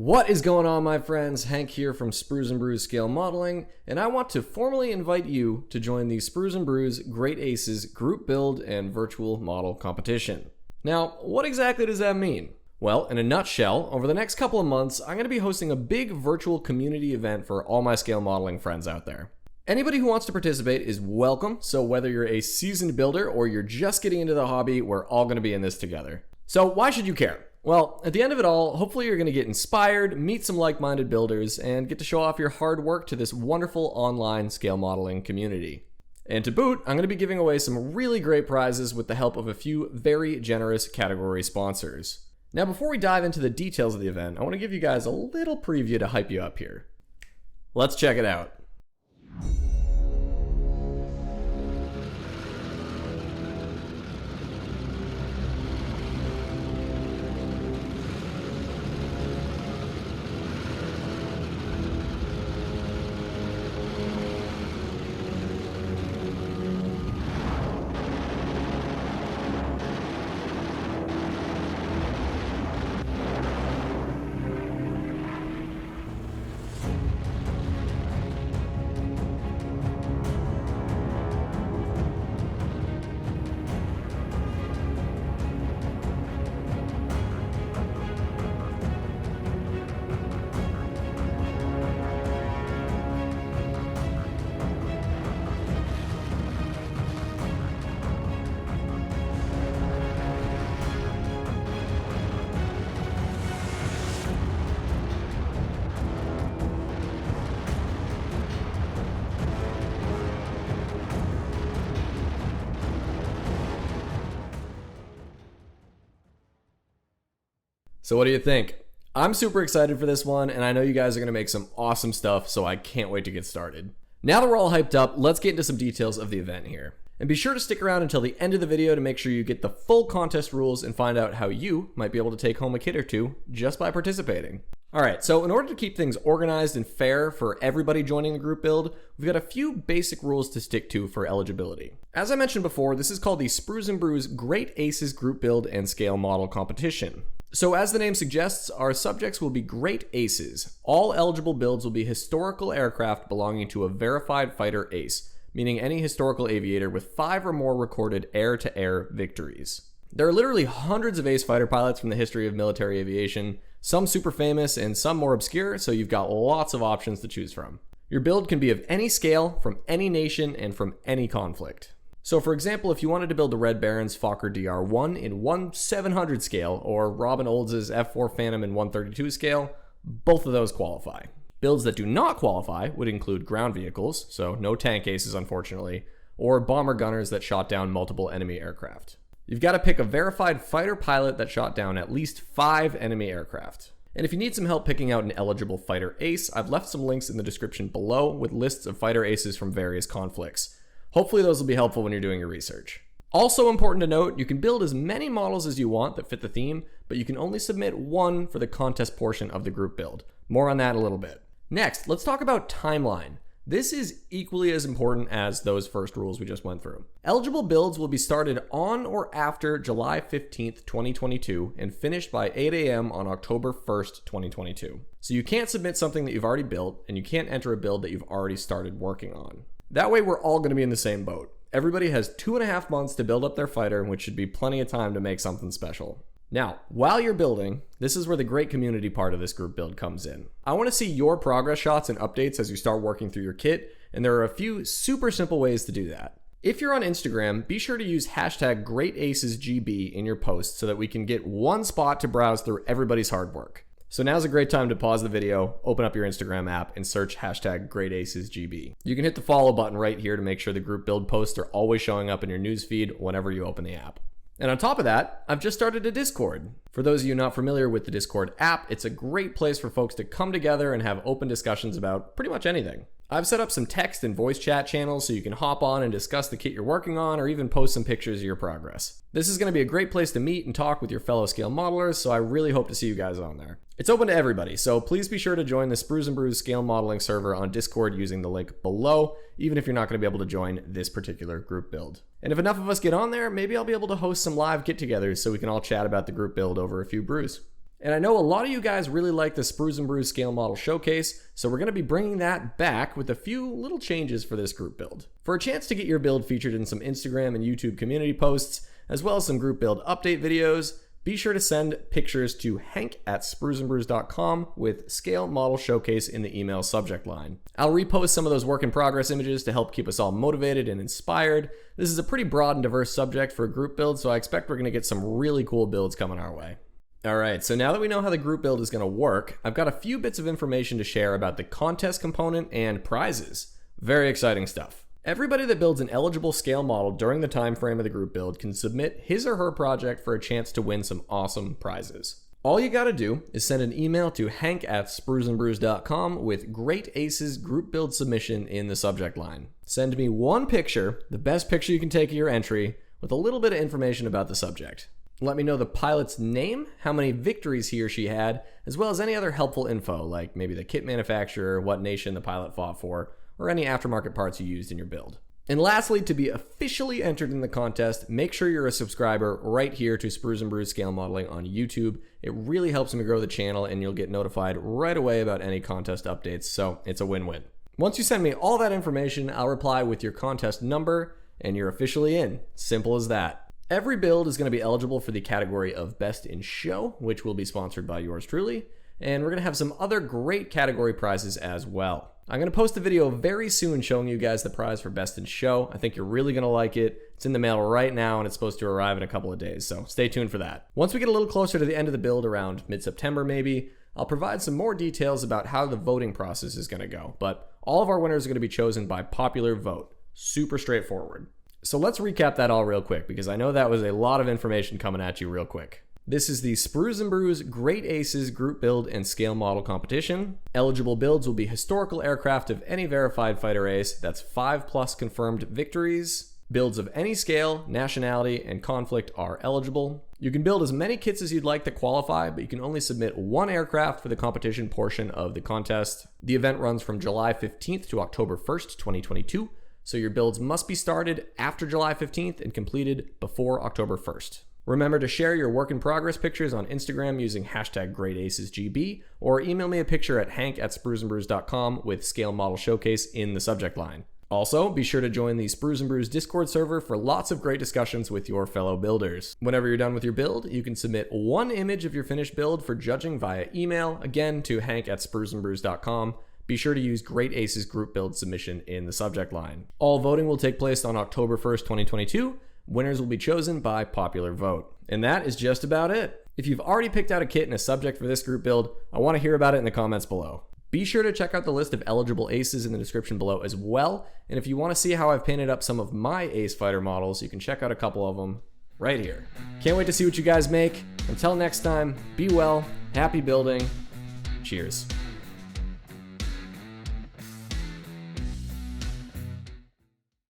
What is going on, my friends? Hank here from SpruesNBrews Scale Modeling, and I want to formally invite you to join the SpruesNBrews Great Aces group build and virtual model competition. Now, what exactly does that mean? Well, in a nutshell, over the next couple of months, I'm going to be hosting a big virtual community event for all my scale modeling friends out there. Anybody who wants to participate is welcome, so whether you're a seasoned builder or you're just getting into the hobby, we're all going to be in this together. So why should you care? Well, at the end of it all, hopefully you're going to get inspired, meet some like-minded builders, and get to show off your hard work to this wonderful online scale modeling community. And to boot, I'm going to be giving away some really great prizes with the help of a few very generous category sponsors. Now, before we dive into the details of the event, I want to give you guys a little preview to hype you up here. Let's check it out. So what do you think? I'm super excited for this one, and I know you guys are going to make some awesome stuff, so I can't wait to get started. Now that we're all hyped up, let's get into some details of the event here. And be sure to stick around until the end of the video to make sure you get the full contest rules and find out how you might be able to take home a kit or two just by participating. Alright, so in order to keep things organized and fair for everybody joining the group build, we've got a few basic rules to stick to for eligibility. As I mentioned before, this is called the SpruesNBrews Great Aces Group Build and Scale Model Competition. So as the name suggests, our subjects will be great aces. All eligible builds will be historical aircraft belonging to a verified fighter ace, meaning any historical aviator with 5 or more recorded air-to-air victories. There are literally hundreds of ace fighter pilots from the history of military aviation, some super famous and some more obscure, so you've got lots of options to choose from. Your build can be of any scale, from any nation, and from any conflict. So for example, if you wanted to build the Red Baron's Fokker DR1 in 1/700 scale, or Robin Olds' F4 Phantom in 1/32 scale, both of those qualify. Builds that do not qualify would include ground vehicles, so no tank aces unfortunately, or bomber gunners that shot down multiple enemy aircraft. You've got to pick a verified fighter pilot that shot down at least 5 enemy aircraft. And if you need some help picking out an eligible fighter ace, I've left some links in the description below with lists of fighter aces from various conflicts. Hopefully those will be helpful when you're doing your research. Also important to note, you can build as many models as you want that fit the theme, but you can only submit one for the contest portion of the group build. More on that in a little bit. Next, let's talk about timeline. This is equally as important as those first rules we just went through. Eligible builds will be started on or after July 15th, 2022 and finished by 8 a.m. on October 1st, 2022. So you can't submit something that you've already built, and you can't enter a build that you've already started working on. That way we're all going to be in the same boat. Everybody has 2.5 months to build up their fighter, which should be plenty of time to make something special. Now, while you're building, this is where the great community part of this group build comes in. I want to see your progress shots and updates as you start working through your kit, and there are a few super simple ways to do that. If you're on Instagram, be sure to use hashtag GreatAcesGB in your posts so that we can get one spot to browse through everybody's hard work. So now's a great time to pause the video, open up your Instagram app, and search hashtag GreatAcesGB. You can hit the follow button right here to make sure the group build posts are always showing up in your newsfeed whenever you open the app. And on top of that, I've just started a Discord. For those of you not familiar with the Discord app, it's a great place for folks to come together and have open discussions about pretty much anything. I've set up some text and voice chat channels so you can hop on and discuss the kit you're working on, or even post some pictures of your progress. This is going to be a great place to meet and talk with your fellow scale modelers, so I really hope to see you guys on there. It's open to everybody, so please be sure to join the SpruesNBrews scale modeling server on Discord using the link below, even if you're not going to be able to join this particular group build. And if enough of us get on there, maybe I'll be able to host some live get-togethers so we can all chat about the group build over a few brews. And I know a lot of you guys really like the SpruesNBrews scale model showcase, so we're going to be bringing that back with a few little changes for this group build. For a chance to get your build featured in some Instagram and YouTube community posts, as well as some group build update videos, be sure to send pictures to hank@spruesnbrews.com with scale model showcase in the email subject line. I'll repost some of those work in progress images to help keep us all motivated and inspired. This is a pretty broad and diverse subject for a group build, so I expect we're going to get some really cool builds coming our way. Alright, so now that we know how the group build is going to work, I've got a few bits of information to share about the contest component and prizes. Very exciting stuff. Everybody that builds an eligible scale model during the time frame of the group build can submit his or her project for a chance to win some awesome prizes. All you gotta do is send an email to hank@spruesnbrews.com with Great Aces group build submission in the subject line. Send me one picture, the best picture you can take of your entry, with a little bit of information about the subject. Let me know the pilot's name, how many victories he or she had, as well as any other helpful info, like maybe the kit manufacturer, what nation the pilot fought for, or any aftermarket parts you used in your build. And lastly, to be officially entered in the contest, make sure you're a subscriber right here to SpruesNBrews Scale Modeling on YouTube. It really helps me grow the channel, and you'll get notified right away about any contest updates, so it's a win-win. Once you send me all that information, I'll reply with your contest number, and you're officially in. Simple as that. Every build is going to be eligible for the category of Best in Show, which will be sponsored by yours truly, and we're going to have some other great category prizes as well. I'm going to post a video very soon showing you guys the prize for Best in Show. I think you're really going to like it. It's in the mail right now, and it's supposed to arrive in a couple of days, so stay tuned for that. Once we get a little closer to the end of the build, around mid-September maybe, I'll provide some more details about how the voting process is going to go, but all of our winners are going to be chosen by popular vote. Super straightforward. So let's recap that all real quick, because I know that was a lot of information coming at you real quick. This is the SpruesNBrews Great Aces Group Build and Scale Model Competition. Eligible builds will be historical aircraft of any verified fighter ace, that's 5+ confirmed victories. Builds of any scale, nationality, and conflict are eligible. You can build as many kits as you'd like that qualify, but you can only submit one aircraft for the competition portion of the contest. The event runs from July 15th to October 1st, 2022. So your builds must be started after July 15th and completed before October 1st. Remember to share your work in progress pictures on Instagram using #GreatAcesGB, or email me a picture at hank@spruesnbrews.com with Scale Model Showcase in the subject line. Also, be sure to join the SpruesNBrews Discord server for lots of great discussions with your fellow builders. Whenever you're done with your build, you can submit one image of your finished build for judging via email, again to hank@spruesnbrews.com. Be sure to use Great Aces group build submission in the subject line. All voting will take place on October 1st, 2022. Winners will be chosen by popular vote. And that is just about it. If you've already picked out a kit and a subject for this group build, I want to hear about it in the comments below. Be sure to check out the list of eligible aces in the description below as well. And if you want to see how I've painted up some of my ace fighter models, you can check out a couple of them right here. Can't wait to see what you guys make. Until next time, be well, happy building, cheers.